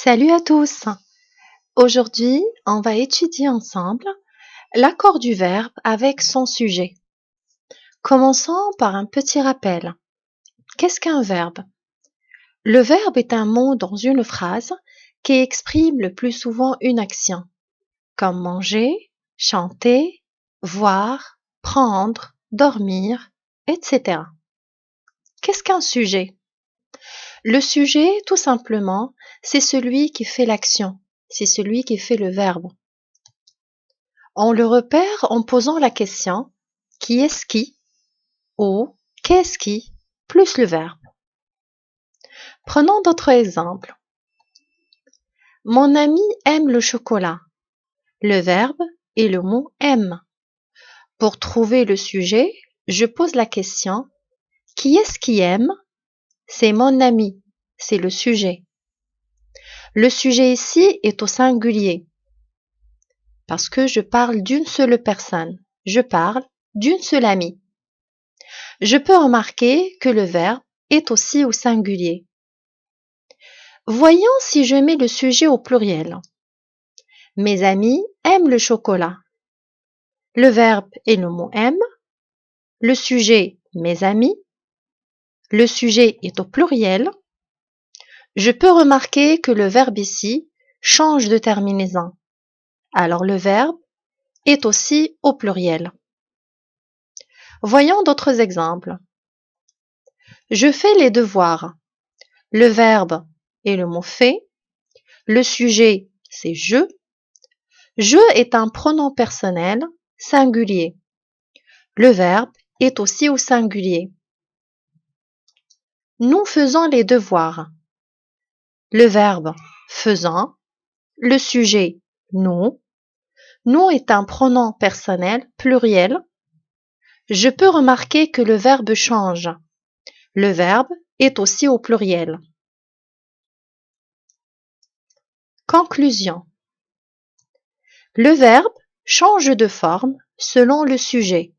Salut à tous! Aujourd'hui, on va étudier ensemble l'accord du verbe avec son sujet. Commençons par un petit rappel. Qu'est-ce qu'un verbe? Le verbe est un mot dans une phrase qui exprime le plus souvent une action, comme manger, chanter, voir, prendre, dormir, etc. Qu'est-ce qu'un sujet? Le sujet, tout simplement, c'est celui qui fait l'action, c'est celui qui fait le verbe. On le repère en posant la question « qui est-ce qui ?» ou « qu'est-ce qui ?» plus le verbe. Prenons d'autres exemples. Mon ami aime le chocolat. Le verbe est le mot « aime ». Pour trouver le sujet, je pose la question « qui est-ce qui aime ?» C'est mon ami, c'est le sujet. Le sujet ici est au singulier parce que je parle d'une seule personne. Je parle d'une seule amie. Je peux remarquer que le verbe est aussi au singulier. Voyons si je mets le sujet au pluriel. Mes amis aiment le chocolat. Le verbe est le mot aime. Le sujet, mes amis. Le sujet est au pluriel. Je peux remarquer que le verbe ici change de terminaison. Alors le verbe est aussi au pluriel. Voyons d'autres exemples. Je fais les devoirs. Le verbe est le mot fait. Le sujet, c'est je. Je est un pronom personnel singulier. Le verbe est aussi au singulier. Nous faisons les devoirs. Le verbe faisant. Le sujet nous. Nous est un pronom personnel pluriel. Je peux remarquer que le verbe change. Le verbe est aussi au pluriel. Conclusion. Le verbe change de forme selon le sujet.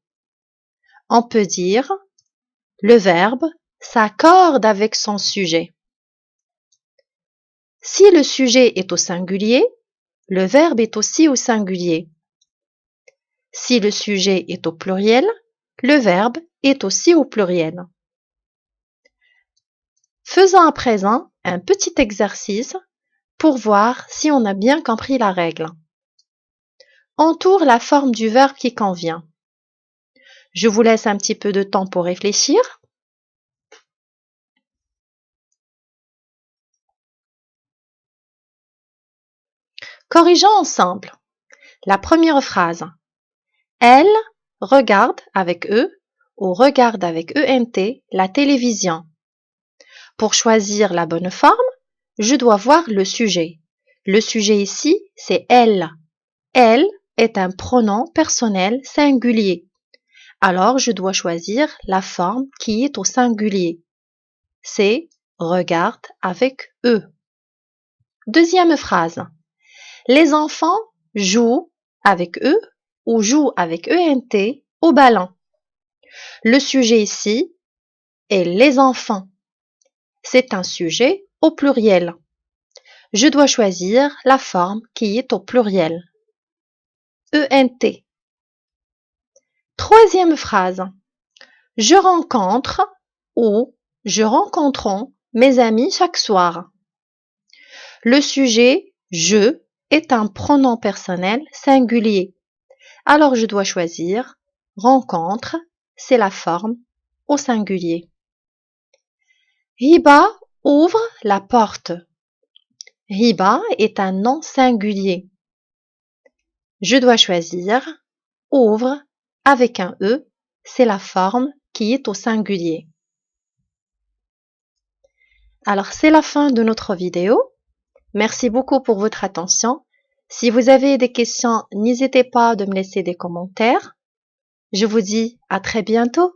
On peut dire le verbe s'accorde avec son sujet. Si le sujet est au singulier, le verbe est aussi au singulier. Si le sujet est au pluriel, le verbe est aussi au pluriel. Faisons à présent un petit exercice pour voir si on a bien compris la règle. Entoure la forme du verbe qui convient. Je vous laisse un petit peu de temps pour réfléchir. Corrigeons ensemble. La première phrase. Elle regarde avec E ou regarde avec ENT la télévision. Pour choisir la bonne forme, je dois voir le sujet. Le sujet ici, c'est elle. Elle est un pronom personnel singulier. Alors, je dois choisir la forme qui est au singulier. C'est regarde avec E. Deuxième phrase. Les enfants jouent avec E ou jouent avec ENT au ballon. Le sujet ici est les enfants. C'est un sujet au pluriel. Je dois choisir la forme qui est au pluriel. ENT. Troisième phrase. Je rencontre ou je rencontrons mes amis chaque soir. Le sujet je est un pronom personnel singulier. Alors je dois choisir rencontre, c'est la forme au singulier. Hiba ouvre la porte. Hiba est un nom singulier. Je dois choisir ouvre avec un E, c'est la forme qui est au singulier. Alors c'est la fin de notre vidéo. Merci beaucoup pour votre attention. Si vous avez des questions, n'hésitez pas de me laisser des commentaires. Je vous dis à très bientôt.